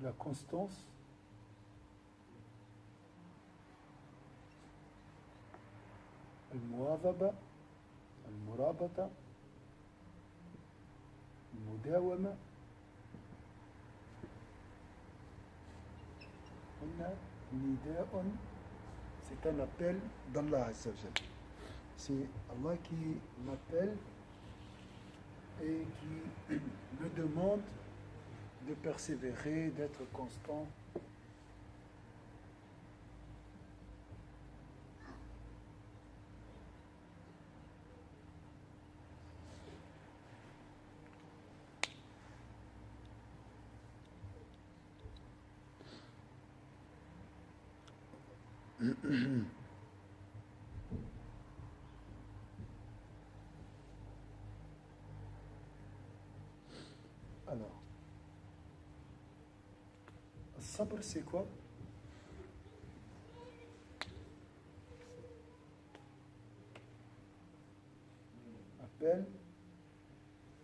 la constance, المواظبة, المرابطة, المداومة. قلنا نداء, c'est un appel d'Allah Azza wa Jalla. C'est Allah qui m'appelle et qui me demande de persévérer, d'être constant. Alors, sabr, c'est quoi? Appel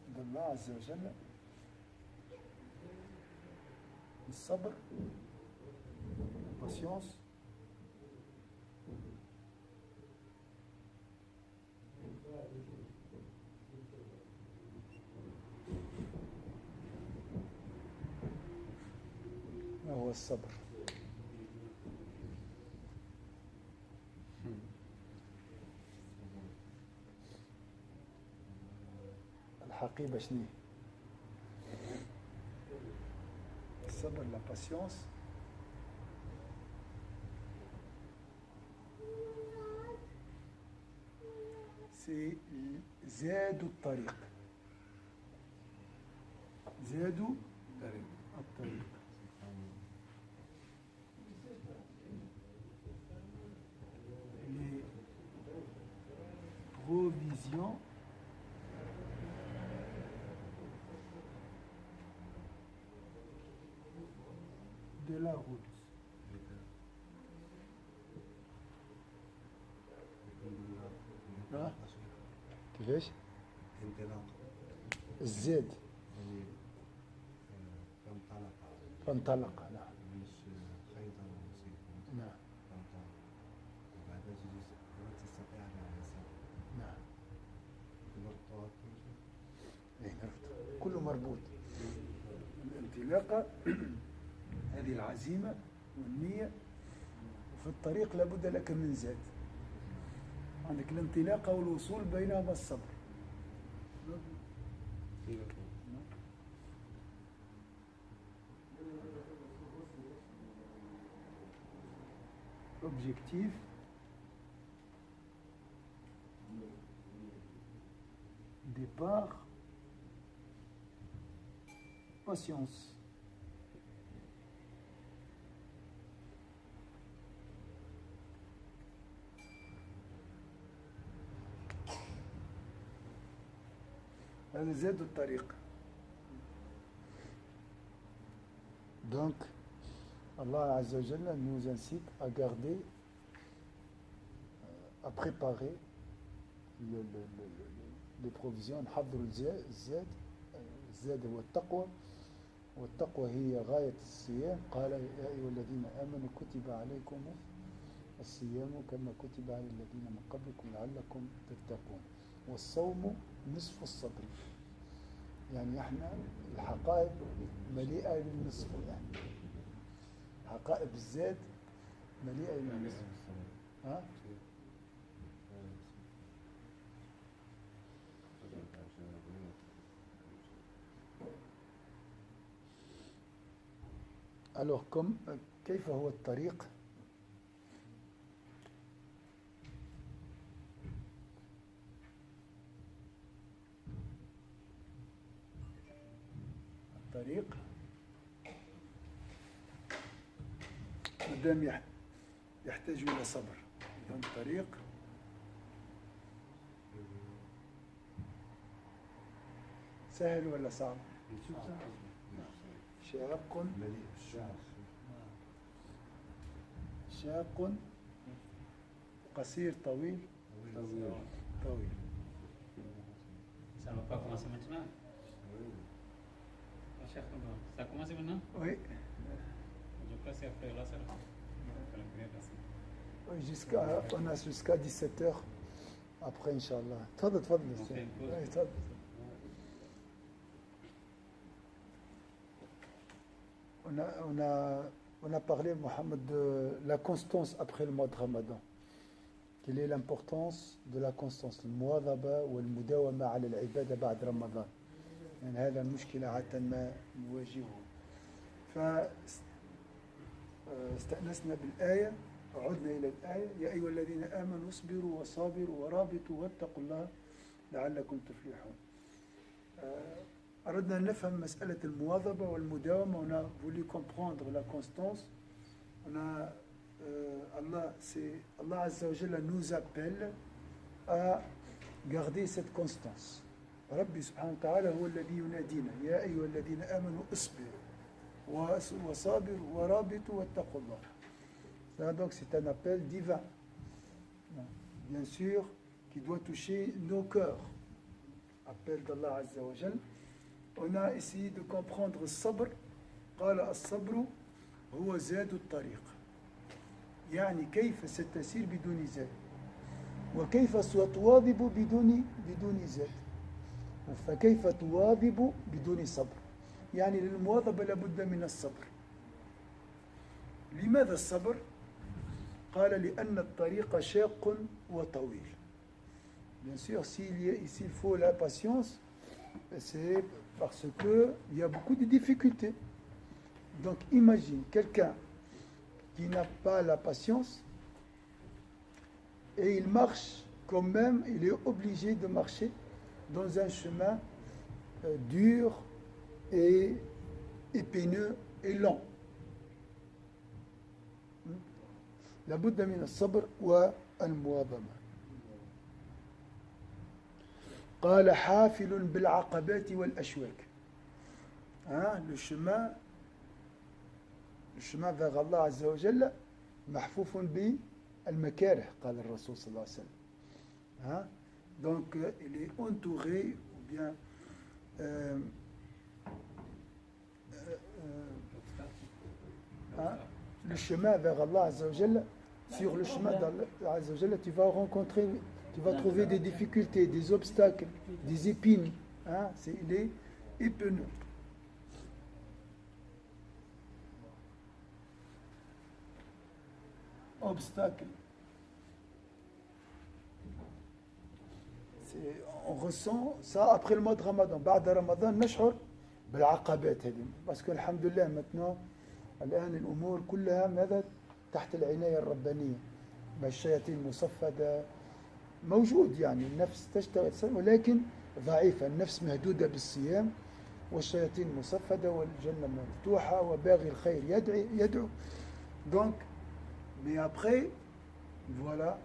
d'Allah Azza wa Jalla. Le sabr, la patience. ما هو الصبر؟ الحقيبة شنو؟ الصبر, la patience. C'est زاد الطريق. زاد الطريق. Les provisions de la route. كيفاش؟ الزاد فانطلق. نعم. نعم. نعم. كله مربوط. الانطلاقة هذه العزيمة والنية، وفي الطريق لابد لك من زاد. عندك الانطلاقة والوصول بينهما الصبر. Objectif, départ, patience. هذا زاد الطريق. Donc, Allah Azza wa Jalla nous incite à garder, à préparer les provisions. نحضر الزاد. الزاد هو التقوى، والتقوى هي غاية الصيام. قال يا أيها الذين آمنوا كتب عليكم الصيام كما كتب على الذين من قبلكم لعلكم تتقون. والصوم نصف الصبر. يعني احنا الحقائب مليئة بالنصف. يعني حقائب الزاد مليئة بالنصف. ها؟ Alors, كيف هو الطريق؟ الطريق قدام يحتاج إلى صبر. إذن الطريق سهل ولا صعب؟ شاق شاق قصير طويل. Ça ne va pas commencer maintenant. Ça commence maintenant? Oui. Je crois que c'est après l'Asr. Après la prière d'Asr. On a jusqu'à 17h. Après, Inch'Allah. تفضل تفضل. On fait une pause. أي تفضل. On a parlé, Mohamed, de la constance après le mois de Ramadan. Quelle est l'importance de la constance المواظبة والمداومة على العبادة بعد رمضان؟ يعني هذا المشكلة عادة ما نواجهه. فاستأنسنا بالآية، عدنا إلى الآية: يا أيها الذين آمنوا اصبروا وصابروا ورابطوا واتقوا الله لعلكم تفلحون. أردنا أن نفهم مسألة المواظبة والمداومة. On a voulu comprendre la constance. On a Allah Azza wa Jalla nous appelle à garder cette constance. Rabbi subhanahu wa ta'ala هو الذي ينادينا يا أيها الذين آمنوا اصبروا وصابروا ورابطوا واتقوا الله. Ça, donc c'est un appel divin, bien sûr, qui doit toucher nos cœurs. Appel d'Allah Azza wa Jalla. On a essayé de comprendre le sabr. قال الصبر هو زاد الطريق. يعني كيف ستسير بدون زاد، وكيف ستواظب بدون زاد، فكيف تواظب بدون صبر. يعني للمواظبة لابد من الصبر. لماذا الصبر؟ قال لأن الطريق شاق وطويل. Bien sûr, s'il faut la patience, c'est parce qu'il y a beaucoup de difficultés. Donc imagine quelqu'un qui n'a pas la patience et il marche quand même, il est obligé de marcher dans un chemin dur et épineux et long. لابد من الصبر والمواظبة. قال حافل بالعقبات والأشواك. Le chemin vers Allah Azza wa Jalla محفوف بالمكاره قال الرسول صلى الله عليه وسلم. Donc il est entouré ou bien le chemin vers Allah Azza wa Jalla, sur le chemin d'Allah Azza wa Jalla, tu vas trouver des difficultés, des obstacles, des épines. Il est épineux. Obstacle. On ressent ça après le mois de Ramadan. بعد رمضان نشعر بالعقبات هذه. Parce que الحمد لله maintenant الآن الأمور كلها ماذا تحت العناية الربانية. الشياطين المصفدة موجود، يعني النفس تشتغل ولكن ضعيفة، النفس مهدودة بالصيام والشياطين مصفدة والجنة مفتوحة وباغي الخير يدعو. Donc, mais après, voilà,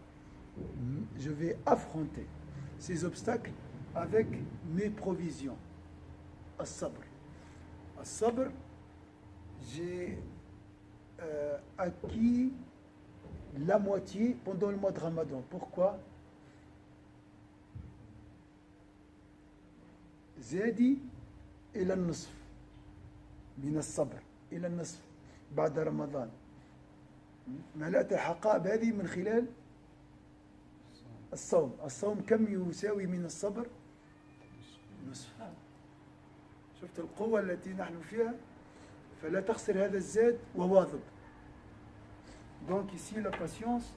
je vais affronter ces obstacles avec mes provisions. As-sabr. As-sabr, j'ai acquis la moitié pendant le mois de Ramadan. Pourquoi? زادي إلى النصف من الصبر إلى النصف بعد رمضان. ملأت الحقائب هذه من خلال الصوم. الصوم كم يساوي من الصبر؟ نصف. شفت القوة التي نحن فيها؟ فلا تخسر هذا الزاد وواظب. Donc ici la patience.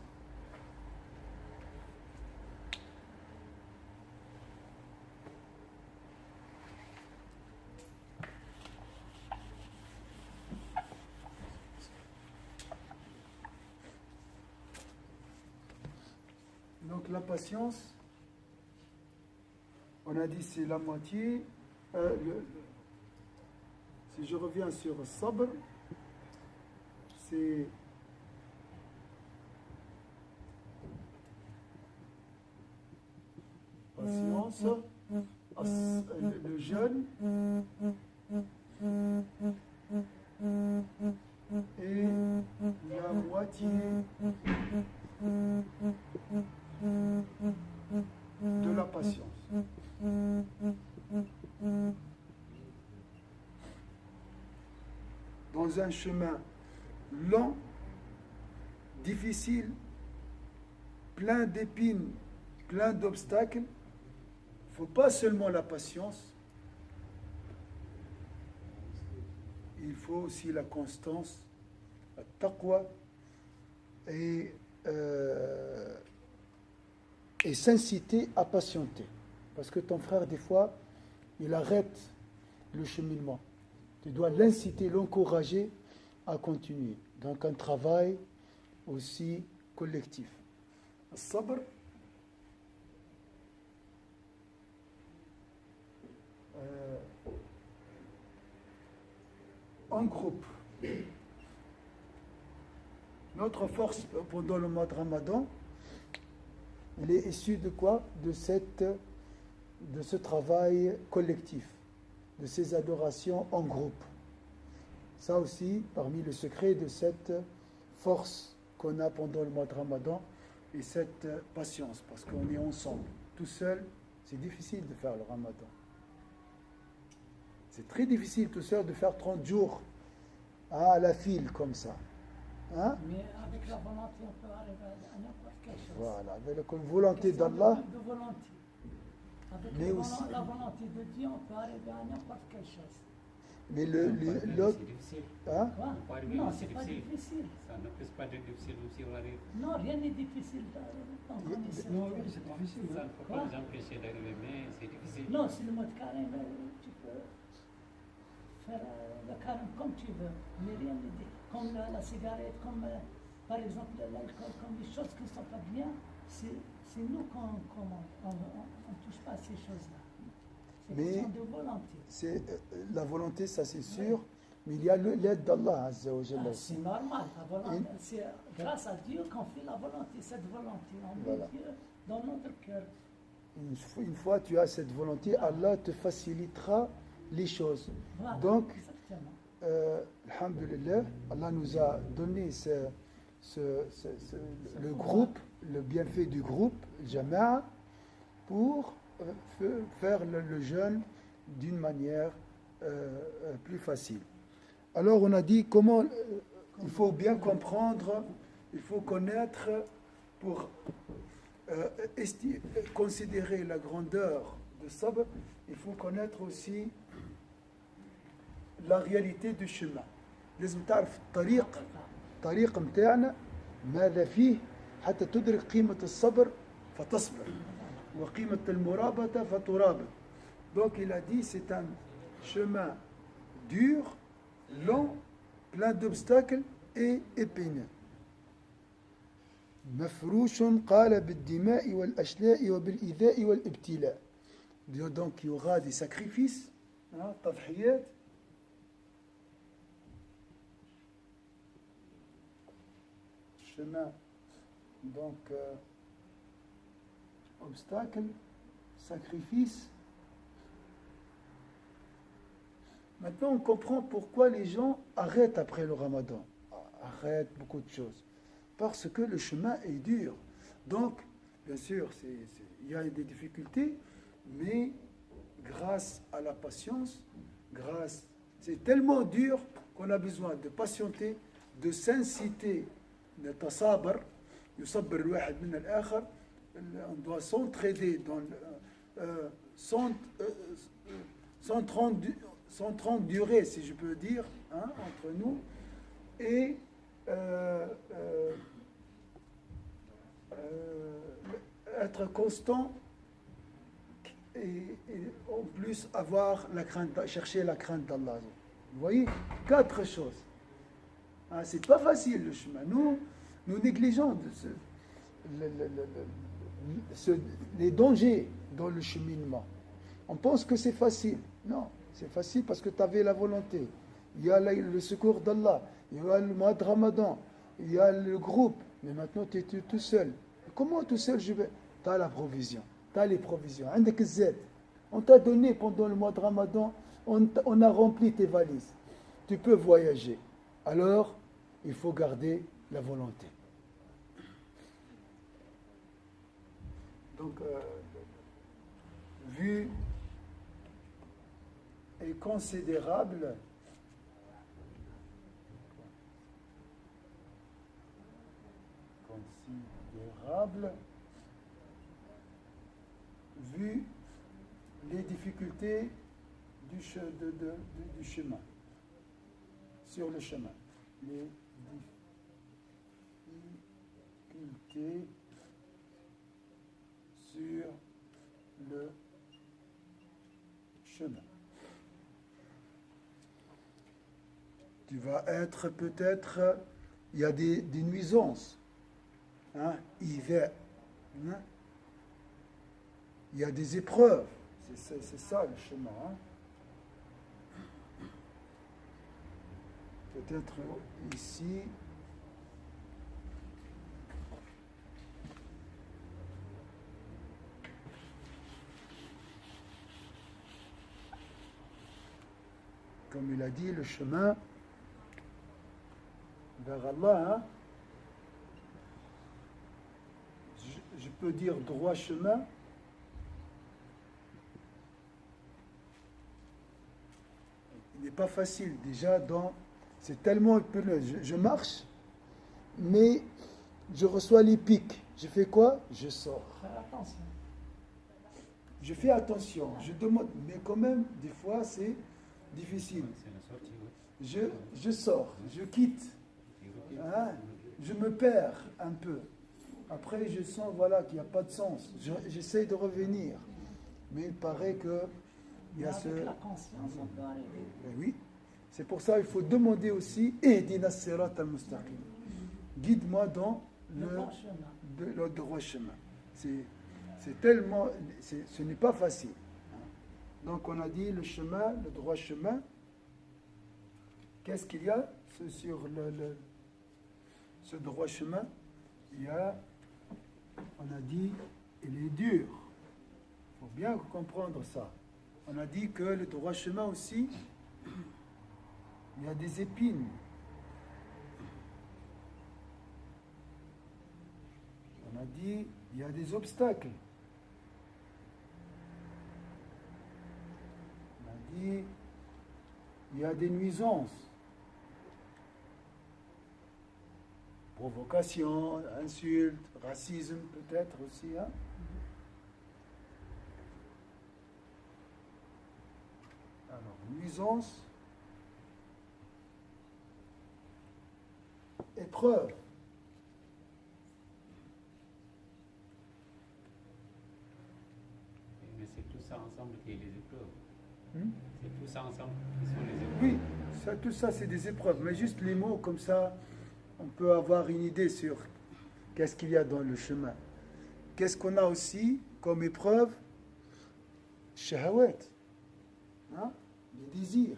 Donc la patience, on a dit c'est la moitié. Si je reviens sur le sabr, c'est patience, le jeûne et la moitié de la patience. Dans un chemin long, difficile, plein d'épines, plein d'obstacles. Il ne faut pas seulement la patience, il faut aussi la constance, la taqwa et s'inciter à patienter. Parce que ton frère, des fois, il arrête le cheminement. Tu dois l'inciter, l'encourager à continuer. Donc un travail aussi collectif. Sabr, en groupe. Notre force pendant le mois de Ramadan, il est issu de quoi? De ce travail collectif, de ces adorations en groupe. Ça aussi, parmi les secrets de cette force qu'on a pendant le mois de Ramadan et cette patience, parce qu'on est ensemble. Tout seul, c'est difficile de faire le Ramadan. C'est très difficile tout seul de faire 30 jours à la file comme ça. Hein? Mais avec la volonté, on peut arriver à n'importe quelle chose. Voilà, avec la volonté d'Allah. De volonté. Avec Mais aussi, la volonté de Dieu, on peut arriver à n'importe quelle chose. mais l'autre. C'est difficile. Hein? Quoi? Non, c'est pas difficile. Ça ne peut pas être difficile aussi, on arrive. Non, rien n'est difficile dans le Ramadan. Non, oui, c'est difficile. Ça ne peut pas nous empêcher d'arriver, mais c'est difficile. Non, c'est le mode carême, tu peux faire le carême comme tu veux, mais rien n'est dit. Comme la cigarette, comme par exemple l'alcool, comme des choses qui ne sont pas bien, c'est nous qu'on ne touche pas à ces choses-là. C'est Mais question de volonté. La volonté, ça c'est sûr, mais il y a l'aide d'Allah Azza wa Jalla. C'est normal, la volonté. C'est grâce à Dieu qu'on fait la volonté, cette volonté. On met Voilà. Dieu dans notre cœur. Une fois tu as cette volonté, Allah te facilitera les choses. Voilà, Donc, exactement. alhamdulillah, Allah nous a donné le groupe, le bienfait du groupe, Jama'a, pour faire le jeûne d'une manière plus facile. Alors on a dit comment il faut bien comprendre, il faut connaître pour considérer la grandeur de Sabr, il faut connaître aussi la réalité du chemin. لازم تعرف الطريق متاعنا ماذا فيه حتى تدرك قيمة الصبر فتصبر وقيمة المرابطة فترابط. Donc il a dit c'est un chemin dur, long, plein d'obstacles et épineux. مفروش قال بالدماء والأشلاء وبالإيذاء والابتلاء. Donc il y aura des sacrifices, تضحيات. Chemin, donc obstacle, sacrifice. Maintenant, on comprend pourquoi les gens arrêtent après le Ramadan, arrêtent beaucoup de choses, parce que le chemin est dur. Donc, bien sûr, il y a des difficultés, mais grâce à la patience, c'est tellement dur qu'on a besoin de patienter, de s'inciter. نتصابر يصبر الواحد من الآخر. On doit s'entraider dans sans trente durées, si je peux dire, entre nous, et être constant et en plus avoir la crainte, chercher la crainte d'Allah. Vous voyez, 4 choses. C'est pas facile le chemin. Nous négligeons les dangers dans le cheminement. On pense que c'est facile. Non, c'est facile parce que tu avais la volonté. Il y a le secours d'Allah, il y a le mois de Ramadan, il y a le groupe. Mais maintenant, tu es tout seul. Comment tout seul je vais? Tu as la provision, tu as les provisions. On t'a donné pendant le mois de Ramadan, on a rempli tes valises. Tu peux voyager. Alors, il faut garder la volonté. Donc, vue est considérable favorable vu les difficultés du chemin, sur le chemin. Les difficultés sur le chemin. Tu vas être peut-être, il y a des nuisances, hein, hiver, hein, il y a des épreuves, c'est ça le chemin. Hein. Peut-être ici. Comme il a dit, le chemin vers Allah, hein? Je peux dire droit chemin. Il n'est pas facile. Déjà, c'est tellement épineux. Je marche, mais je reçois les pics. Je fais quoi? Je sors. Faire attention. Je fais attention. Je demande, mais quand même, des fois, c'est difficile. C'est la sortie, oui. Je sors, je quitte. Hein? Je me perds un peu. Après, je sens voilà, qu'il n'y a pas de sens. J'essaie de revenir. Mais il paraît que il y a avec la conscience, on peut arriver. Oui. C'est pour ça qu'il faut demander aussi Ihdina sirat al-mustaqim. Guide-moi dans le droit chemin. C'est tellement. Ce n'est pas facile. Donc on a dit le chemin, le droit chemin. Qu'est-ce qu'il y a sur ce droit chemin? Il y a, on a dit, il est dur. Il faut bien comprendre ça. On a dit que le droit chemin aussi, il y a des épines. On a dit, il y a des obstacles. On a dit, il y a des nuisances. Provocation, insulte, racisme peut-être aussi. Hein? Alors, nuisance, épreuve. Mais c'est tout ça ensemble qui est les épreuves. C'est tout ça ensemble qui sont les épreuves. Oui, tout ça c'est des épreuves, mais juste les mots comme ça, on peut avoir une idée sur qu'est-ce qu'il y a dans le chemin. Qu'est-ce qu'on a aussi comme épreuve? Shahawat, hein? Les désirs.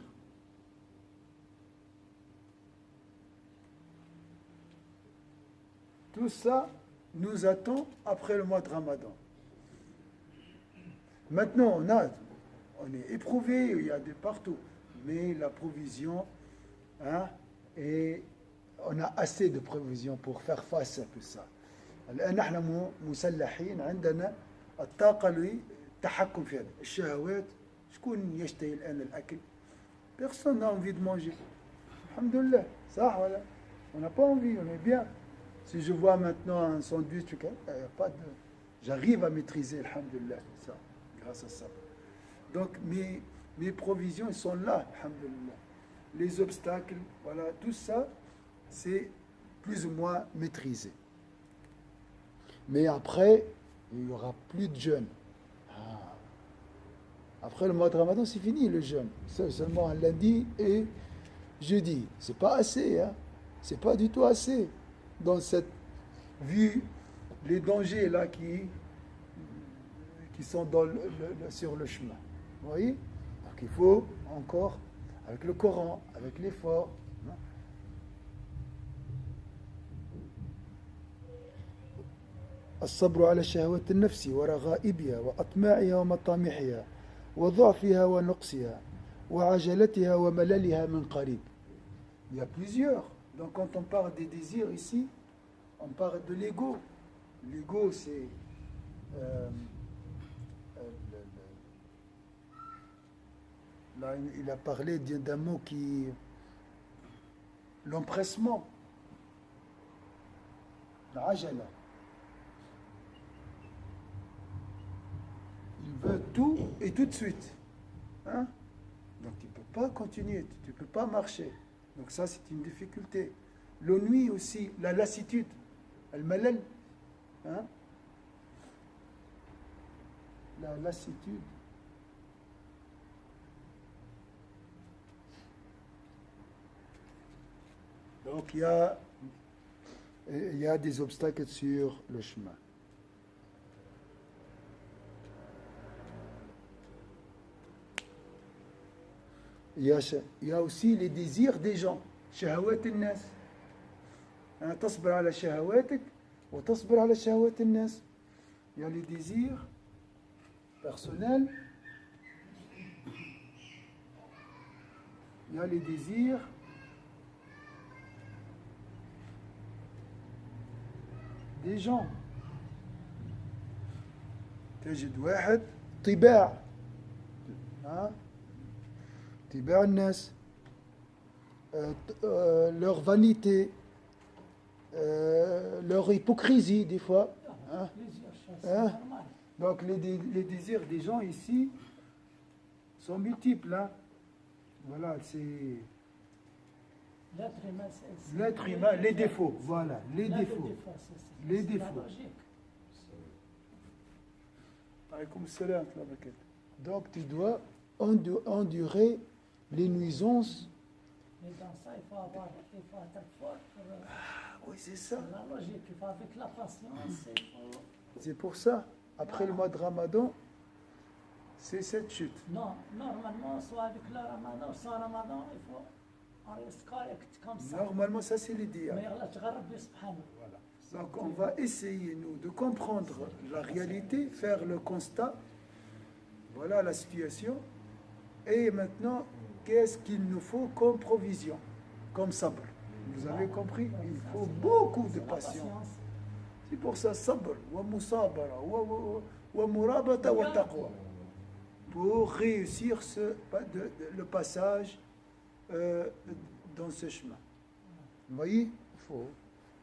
Tout ça nous attend après le mois de Ramadan. Maintenant, on est éprouvé, il y a de partout, mais la provision, hein, et on a assez de provisions pour faire face à tout ça. الآن نحن مسلحين عندنا الطاقة للتحكم في هذا الشهوات. شكون يشتهي الآن الأكل؟ Personne n'a envie de manger. Alhamdulillah, ça voilà. On n'a pas envie, on est bien. Si je vois maintenant un sandwich, il y a pas de... j'arrive à maîtriser, alhamdulillah, ça, grâce à ça. Donc mes provisions, elles sont là, alhamdulillah. Les obstacles, voilà, tout ça, c'est plus ou moins maîtrisé. Mais après, il n'y aura plus de jeûne. Après le mois de Ramadan, c'est fini le jeûne. C'est seulement un lundi et jeudi. C'est pas assez, hein. C'est pas du tout assez. Dans cette vue, les dangers là qui sont sur le chemin. Vous voyez? Donc il faut encore, avec le Coran, avec l'effort, hein. الصبر على شهوات النفس ورغائبها وأطماعها ومطامحها وضعفها ونقصها وعجلتها ومللها من قريب. Il y a plusieurs. Donc quand on parle des désirs ici, on parle de l'ego. L'ego, c'est là, il a parlé d'un mot qui... l'empressement. L'ajala. veux tout et tout de suite. Hein? Donc tu ne peux pas continuer, tu ne peux pas marcher. Donc ça, c'est une difficulté. L'ennui aussi, la lassitude, al-malal. Hein? La lassitude. Donc il y a des obstacles sur le chemin. Il y a aussi les désirs des gens. شهوات الناس. تصبر على شهواتك وتصبر على شهوات الناس. Il y a les désirs personnels. Il y a les désirs des gens. تجد واحد طباع طباع الناس leur vanité leur hypocrisie des fois hein? Hein? Donc les désirs des gens ici sont multiples hein? Voilà c'est l'être humain les défauts voilà les défauts les défauts. Donc tu dois endurer les nuisances. Mais dans ça, il faut être fort. Oui, c'est ça. La logique, il faut avec la patience. C'est pour ça, après le mois de Ramadan, c'est cette chute. Non, normalement, soit avec le Ramadan, soit Ramadan, il faut on reste correct comme ça. Normalement, ça c'est l'idéal. Mais Allah te subhanahu. Voilà. Donc on va essayer, nous, de comprendre la réalité, faire le constat. Voilà la situation. Et maintenant, qu'est-ce qu'il nous faut comme provision, comme sabr? Vous avez compris? Il faut beaucoup de patience. C'est pour ça, sabr, wa musabara, wa murabata, wa taqwa. Pour réussir le passage dans ce chemin. Vous voyez? Il faut.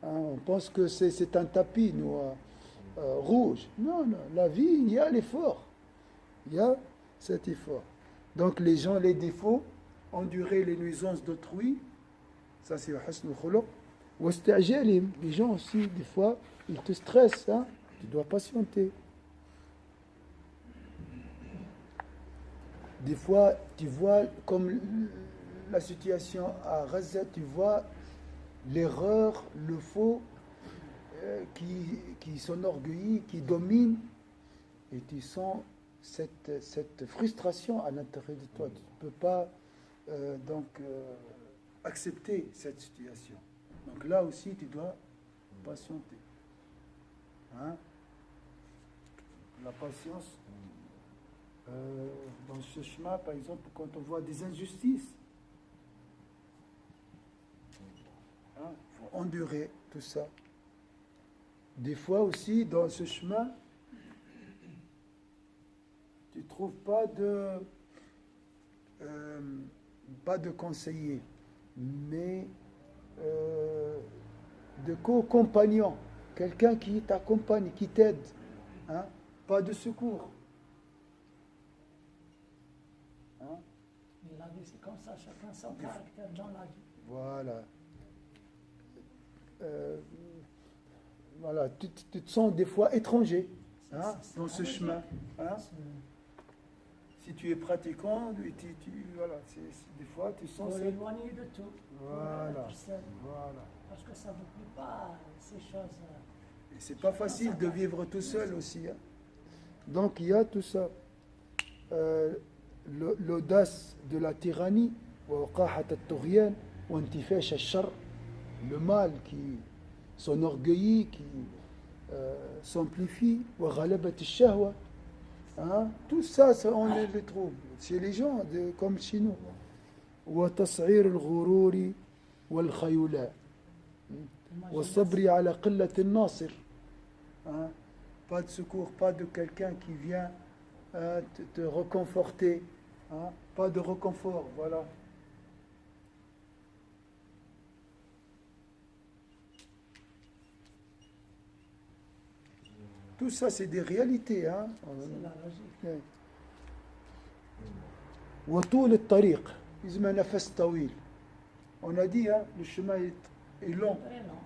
On pense que c'est un tapis noir, rouge. Non, non, la vie, il y a l'effort. Il y a cet effort. Donc les gens, les défauts, endurer les nuisances d'autrui, ça c'est le hasn khuluq. Les gens aussi, des fois, ils te stressent. Hein? Tu dois patienter. Des fois, tu vois, comme la situation à Gaza, tu vois l'erreur, le faux qui s'enorgueillit, qui domine, et tu sens cette frustration à l'intérieur de toi. Tu ne peux pas accepter cette situation. Donc là aussi, tu dois patienter. Hein? La patience, dans ce chemin, par exemple, quand on voit des injustices, il faut endurer tout ça. Des fois aussi, dans ce chemin, tu ne trouves pas de conseiller, mais de co-compagnon, quelqu'un qui t'accompagne, qui t'aide, hein? Pas de secours. Hein? Mais la vie, c'est comme ça, chacun son caractère dans la vie. Voilà. Voilà, tu te sens des fois étranger hein, dans ce chemin. Hein? Si tu es pratiquant, voilà, des fois tu sens... Il faut éloigner de tout. Voilà. Voilà. Parce que ça ne vous plaît pas, ces choses. Et c'est pas facile de vivre tout seul aussi. Hein. Donc il y a tout ça. L'audace de la tyrannie, le mal qui s'enorgueillit, qui s'amplifie, hein? Tout ça, on les trouve chez les gens, comme chez nous. وتصعير الغرور والخيلاء والصبر على قلة الناصر. Pas de secours, pas de quelqu'un qui vient te reconforter. Hein? Pas de reconfort, voilà. Tout ça, c'est des réalités. Hein. C'est la logique. وطول الطريق يزمع نفس طويل. On a dit, hein, le chemin est long. Très long.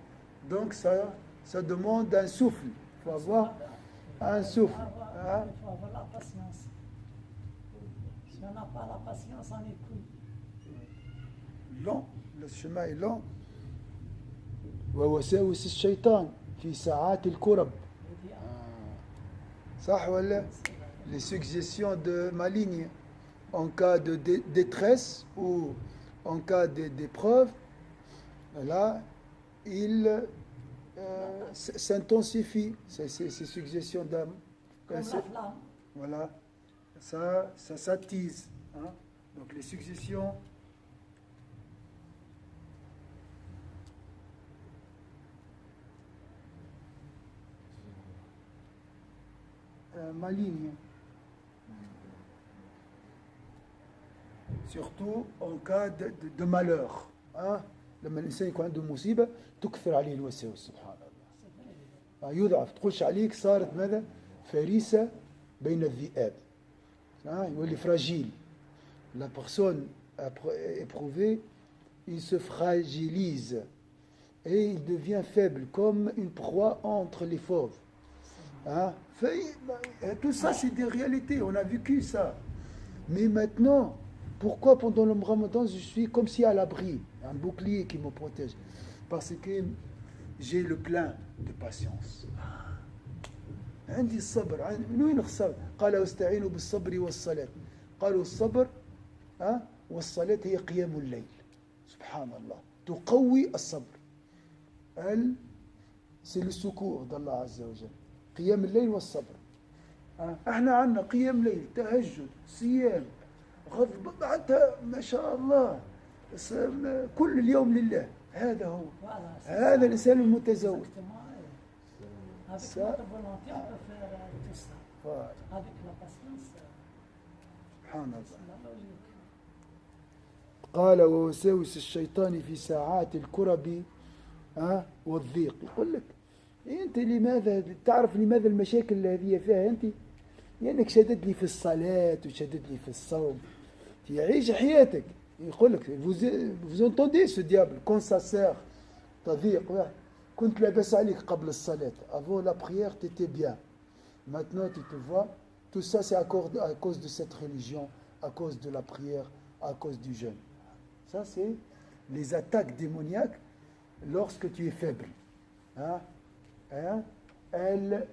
Donc ça demande un souffle. Il faut avoir un souffle. Hein. Il faut avoir la patience. Si on n'a pas la patience, on est cuit. Long, le chemin est long. ووساوس الشيطان في ساعات الكرب. Il dit, صح ولا؟ Les suggestions de maligne en cas de détresse ou en cas d'épreuve, là, il s'intensifie, ces suggestions d'âme. comme la flamme. Voilà, ça s'attise. Hein? Donc les suggestions malignes. Surtout en cas de malheur. Hein? لما الانسان يكون عنده مصيبه تكثر عليه الوساوس سبحان الله. يضعف تقولش عليك صارت ماذا؟ فريسه بين الذئاب. يولي فراجيل. La personne éprouvée, il se fragilise et il devient faible comme une proie entre les fauves. Hein? Tout ça, c'est des réalités. On a vécu ça. Mais maintenant, pourquoi pendant le Ramadan, je suis comme si à l'abri, un bouclier qui me protège? Parce que j'ai le plein de patience. عندي الصبر. من وين الصبر؟ قال واستعينوا بالصبر والصلاة. قالوا الصبر والصلاة هي قيام الليل. سبحان الله. تقوي الصبر. c'est le secours d'Allah عز وجل. قيام الليل والصبر. احنا عندنا قيام ليل، تهجد، صيام، غضب، حتى ما شاء الله كل اليوم لله. هذا هو. هذا الإنسان المتزوج. Avec notre volonté, on peut faire tout ça. Avec la patience, سبحان الله. c'est la logique. قال ووساوس الشيطان في ساعات الكرب والضيق. يقول لك انت لماذا تعرف لماذا المشاكل اللي هذه فيها انت؟ لانك شدد لي في الصلاه وشدد لي في الصوم. تعيش حياتك. يقول لك vous entendez ce diable quand ça sert تضيق. كنت لاباس عليك قبل الصلاه. Avant la prière tu étais bien. Maintenant tu te vois. Tout ça c'est à cause de cette religion, à cause de la prière, à cause du jeûne. Ça c'est les attaques démoniaques lorsque tu es faible. Elle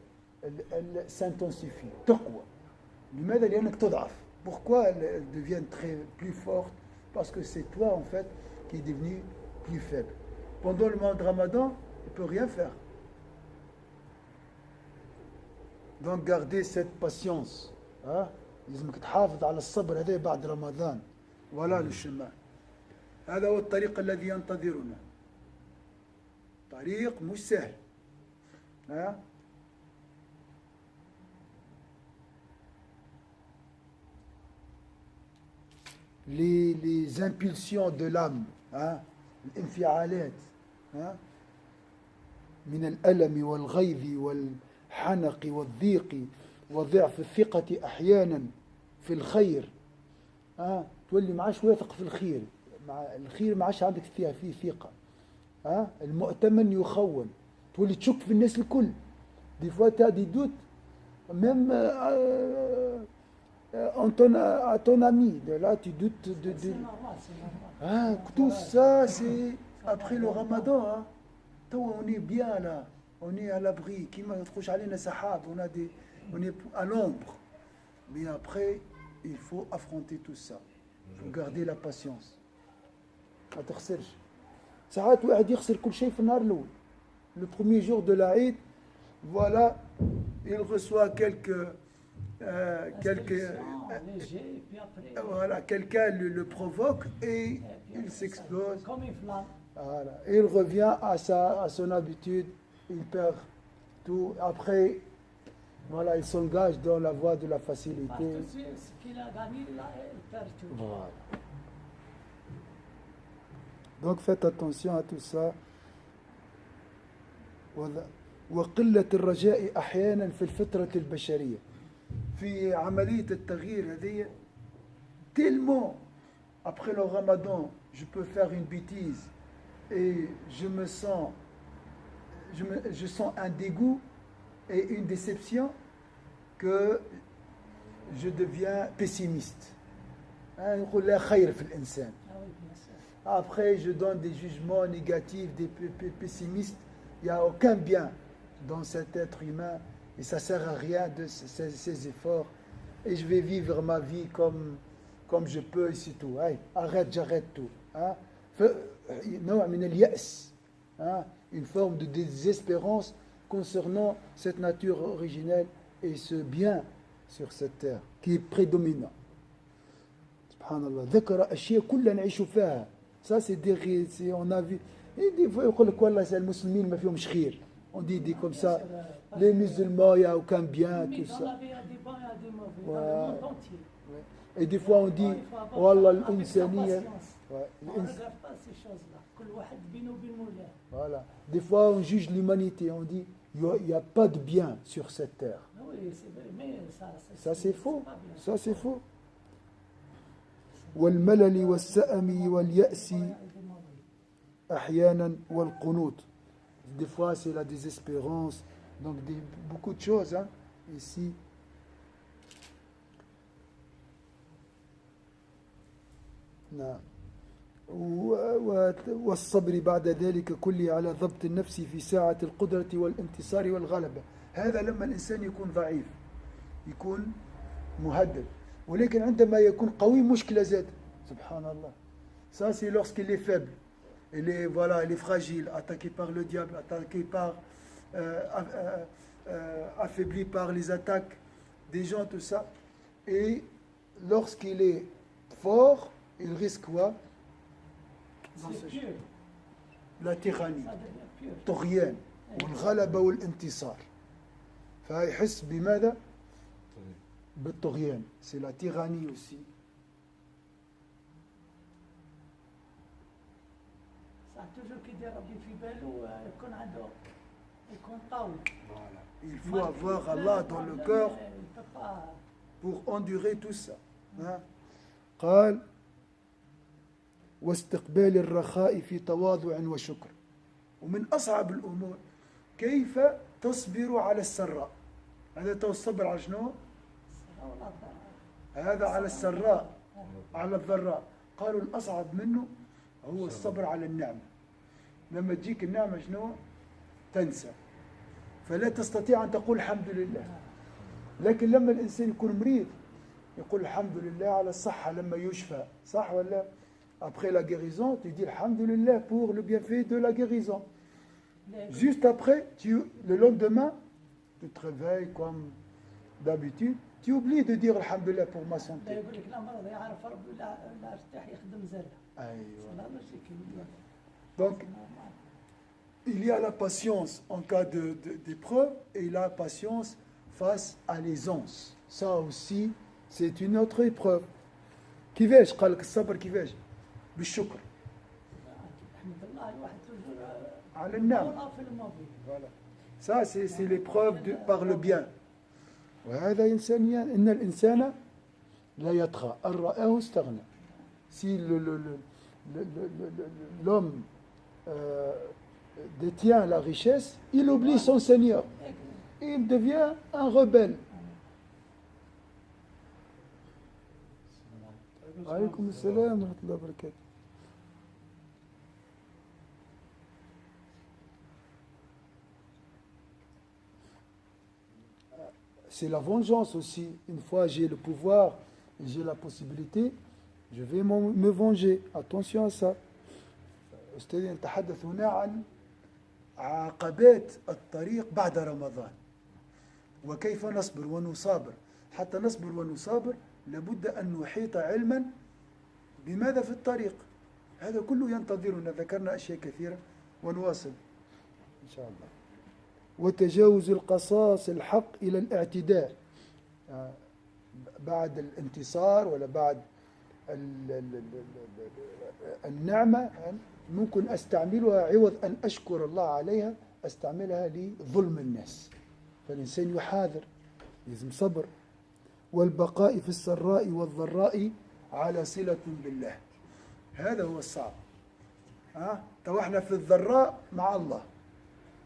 s'intensifie. تقوى. لماذا؟ لأنك تضعف. Pourquoi elles deviennent plus fortes? Parce que c'est toi en fait qui es devenu plus faible. Pendant le mois de Ramadan, tu ne peux rien faire. Donc gardez cette patience. لازمك تحافظ على الصبر هذا بعد رمضان. Voilà le chemin. هذا هو الطريق الذي ينتظرنا. طريق مش سهل. les impulsions de l'âme, الانفعالات من الألم والغيظ والحنق والضيق وضعف الثقة أحيانا في الخير. تولي معاش واثق في الخير. مع الخير معاش عندك فيه ثقة. المؤتمن يخون. تولي تشك في الناس الكل. دي فوا تا دي دوت même à ton ami, de là tu doutes de... C'est normal, c'est normal. Tout ça c'est après le Ramadan. On est bien là, on est à l'abri, on est à l'ombre. Mais après, il faut affronter tout ça. Il faut garder la patience. ما تخسرش. ساعات واحد يخسر كل شيء في النهار الأول. Le premier jour de l'Aïd, voilà, il reçoit quelques voilà, quelqu'un le provoque et il s'explose. Comme une flamme. Voilà. Il revient à son habitude, il perd tout. Après, voilà, il s'engage dans la voie de la facilité. Parce que ce qu'il a gagné, là, il perd tout. Voilà. Donc faites attention à tout ça. وقلة الرجاء أحيانا في الفطرة البشرية. في عملية التغيير هذه tellement après le ramadan je peux faire une bêtise et je sens un dégoût et une déception que je deviens pessimiste. يقول لا خير في الإنسان. Après je donne des jugements négatifs, des pessimistes. Il n'y a aucun bien dans cet être humain et ça ne sert à rien de ces efforts. Et je vais vivre ma vie comme je peux et c'est tout. Hey, j'arrête tout. Hein? Une forme de désespérance concernant cette nature originelle et ce bien sur cette terre qui est prédominant. Subhanallah. ذكر أشياء كلنا نعيش فيها. Ça c'est on a vu. Et des fois يقول لك والله les musulmans ما فيهمش خير. On dit comme ça. Les musulmans, il n'y a aucun bien, tout ça. Ouais. Et des fois on dit والله الإنسانية. On ne regarde pas ces choses-là. Voilà. Des fois on juge l'humanité, on dit il n'y a pas de bien sur cette terre. Oui, c'est vrai, mais ça c'est faux. Ça c'est faux. والملل والسأم واليأس أحيانا والقنوط. Des fois c'est la désespérance, donc beaucoup de choses hein, ici. نعم. والصبر بعد ذلك كله على ضبط النفس في ساعة القدرة والانتصار والغلبة. هذا لما الإنسان يكون ضعيف يكون مهدد ولكن عندما يكون قوي مشكلة زاد. سبحان الله. Ça c'est lorsqu'il est faible. Il est fragile, attaqué par le diable, affaibli par les attaques des gens, tout ça. Et lorsqu'il est fort, il risque quoi? La tyrannie, الطغيان والغلبة والانتصار. فيحس بماذا؟ بالطغيان. C'est la tyrannie aussi. Il faut avoir Allah dans le cœur pour endurer tout ça. قال واستقبال الرخاء في تواضع وشكر. ومن أصعب الأمور كيف تصبر على السراء. هذا الصبر على شنو؟ هذا على السراء على الضراء. قالوا الأصعب منه هو الصبر على النعمة. لما تجيك النعمة شنو؟ تنسى فلا تستطيع أن تقول الحمد لله. لكن لما الإنسان يكون مريض يقول الحمد لله على الصحة لما يشفى. صح ولا؟ Après la guérison, tu dis alhamdulillah pour le bienfait de la guérison. Juste après, le lendemain, tu te réveilles comme d'habitude, tu oublies de dire alhamdulillah pour ma santé. Donc, il y a la patience en cas d'épreuve et la patience face à l'aisance. Ça aussi, c'est une autre épreuve. كيفاش قال لك الصبر كيفاش؟ بالشكر على النعم. Voilà. Ça c'est l'épreuve par le bien. وهذا إنسانيا إن الإنسان لا يطغى أن رآه استغنى. Si l'homme détient la richesse, il oublie son Seigneur. Il devient un rebelle. عليكم السلام ورحمة الله وبركاته. C'est la vengeance aussi. Une fois j'ai le pouvoir et j'ai la possibilité, je vais me venger. Attention à ça. أستاذ نتحدث هنا عن عقبات الطريق بعد رمضان وكيف نصبر ونصابر. حتى نصبر ونصابر لابد أن نحيط علما بماذا في الطريق. هذا كله ينتظرنا. ذكرنا أشياء كثيرة ونواصل إن شاء الله. وتجاوز القصاص الحق إلى الاعتداء بعد الانتصار ولا بعد النعمة ممكن أستعملها عوض أن أشكر الله عليها أستعملها لظلم الناس. فالإنسان يحاذر، لازم صبر. والبقاء في السراء والضراء على صلة بالله، هذا هو الصعب. تو احنا في الضراء مع الله،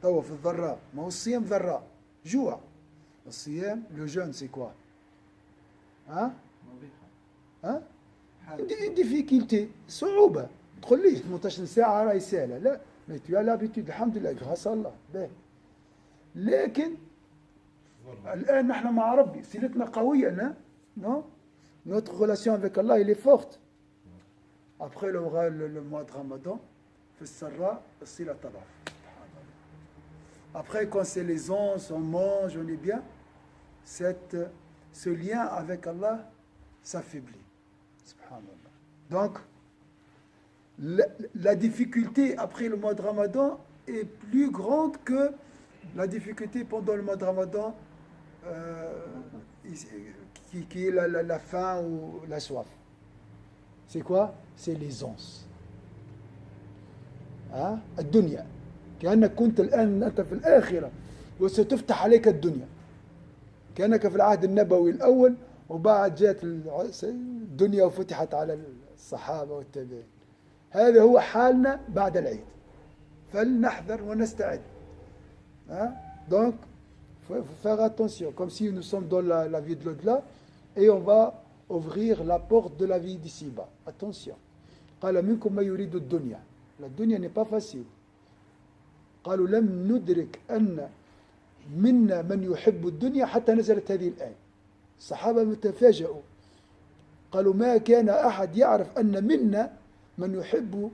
تو في الضراء، ما هو الصيام ضراء جوع. الصيام لو جون سي كوا ديفيكولتي، صعوبة. تقوليش 18 ساعة راهي سهلة، لا، مي تو لابيتود الحمد لله غراس الله باهي. لكن الآن نحن مع ربي صلتنا قوية، نو notre relation avec Allah elle est forte. Après le mois de Ramadan, في السراء الصلة تضعف. Après quand c'est les onces, on mange, on est bien, ce lien avec Allah s'affaiblit. Subhanallah. Donc la difficulté après le mois de Ramadan est plus grande que la difficulté pendant le mois de Ramadan, qui est la faim ou la soif. C'est quoi? C'est les onces. الدنيا كأنك كنت الآن أنت في الآخرة وستفتح عليك الدنيا، كأنك في العهد النبوي الأول وبعد جاءت الدنيا وفتحت على الصحابة والتابعين. هذا هو حالنا بعد العيد، فلنحذر ونستعد. Donc faut faire attention, comme si nous sommes dans la vie de l'au-delà et on va ouvrir la porte de la vie d'ici-bas. Attention. قال منكم ما يريد الدنيا. La dunya n'est pas facile. قالوا لم ندرك أن منا من يحب الدنيا حتى نزلت هذه الآية. الصحابة تفاجؤوا، قالوا ما كان أحد يعرف أن منا من يحب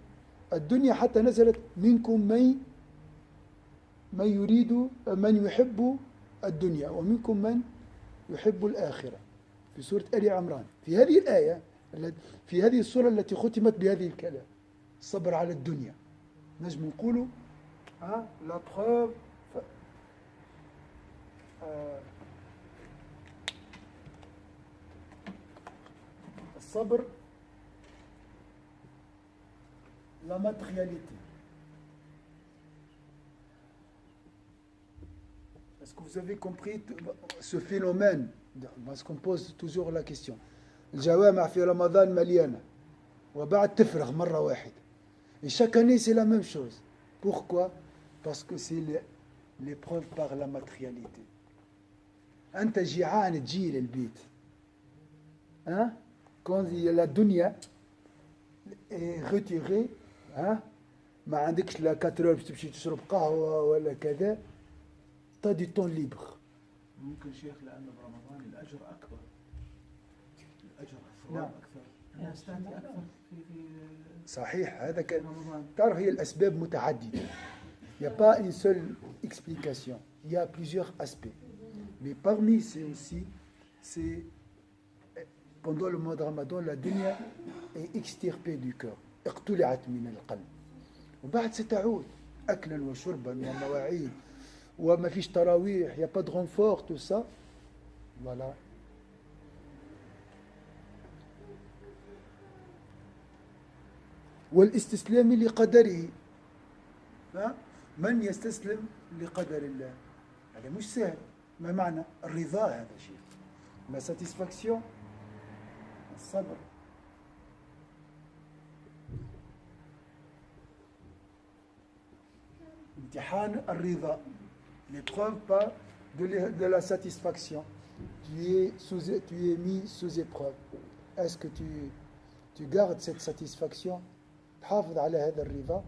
الدنيا حتى نزلت منكم من يريد من يحب الدنيا ومنكم من يحب الآخرة، في سورة آل عمران. في هذه الآية، في هذه السورة التي ختمت بهذه الكلام، الصبر على الدنيا. نجم نقولوا لا بروف الصبر، la matérialité. Est-ce que vous avez compris ce phénomène? Parce qu'on pose toujours la question. الجوامع في رمضان مليانة وبعد تفرغ مرة واحدة. Et chaque année c'est la même chose. Pourquoi? Parce que c'est l'épreuve par la matérialité. أنت جيعان تجي للبيت. Quand la dunya est retirée، ما عندكش لا 4 heures باش تمشي تشرب قهوة ولا كذا، t'as du temps libre. ممكن شيخ لأنه برمضان الأجر أكبر، الأجر الثواب أكثر، الناس تأتي أكثر في صحيح. هذا كان رمضان. تعرف هي الأسباب متعددة. Il n'y a pas une seule explication. Il y a plusieurs aspects. Mais parmi ces aussi, c'est pendant le mois de Ramadan, la dunya est extirpée du cœur. اقتلعت من القلب. وبعد ستعود أكلا وشربا ومواعيد وما فيش تراويح، il n'y a pas de renfort, tout ça. Voilà. والاستسلام لقدره. من يستسلم لقدر الله؟ هذا مش سهل. ما معنى الرضا؟ هذا شيء. La satisfaction، الصبر. امتحان الرضا، l'épreuve pas de la satisfaction. Tu es mis sous épreuve. Est-ce que tu gardes cette satisfaction؟ تحافظ على هذا الرضا.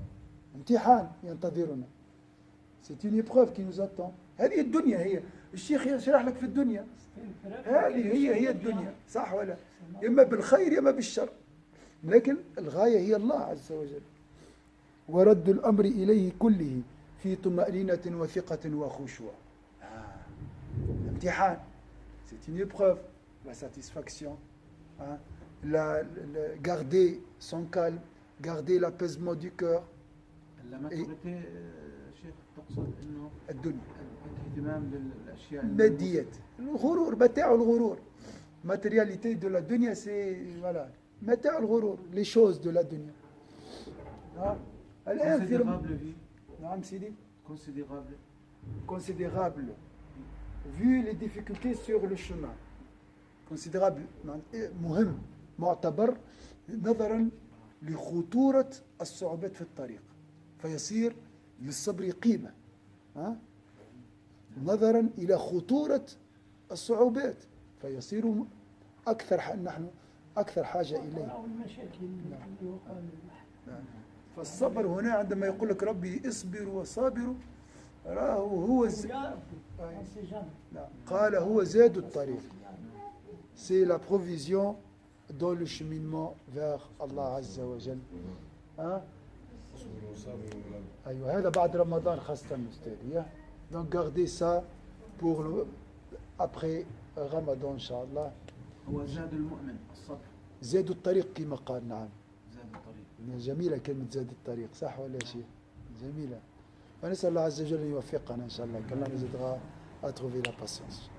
امتحان ينتظرنا. C'est une épreuve qui nous attend. هذه الدنيا هي. الشيخ يشرح لك في الدنيا. هذه هي الدنيا، صح ولا؟ إما بالخير إما بالشر. لكن الغاية هي الله عز وجل. ورد الأمر إليه كله في طمأنينة وثقة وخشوع. امتحان. C'est une épreuve. La satisfaction. Garder son calme. Garder l'apaisement du cœur. لما تقولتي شيخ تقصد إنه الدنيا. الاهتمام بالأشياء الماديات. الغرور، متاع الغرور. Matérialité de la dunya, c'est voilà. متاع الغرور. Les choses de la dunya. الآن في نعم سيدي. considérable. considérable vu les difficultés sur le chemin. considérable مهم معتبر نظرا لخطورة الصعوبات في الطريق فيصير للصبر قيمة نظرا إلى خطورة الصعوبات فيصير نحن أكثر حاجة إليه. أو المشاكل اللي وقع للواحد. فالصبر هنا عندما يقول لك ربي اصبروا وصابروا راه هو قال هو زاد الطريق. C'est la provision dans le cheminement vers Allah Azza wa Jal. أيوة هذا بعد رمضان خاصة أستاذ. Donc gardez ça pour après Ramadan إن شاء الله. هو زاد المؤمن الصبر. زاد الطريق كما قال. نعم. زاد الطريق. جميلة كلمة زاد الطريق صح ولا شيء؟ جميلة. ونسأل الله عز وجل أن يوفقنا إن شاء الله. qu'Allah nous aidera à trouver la patience.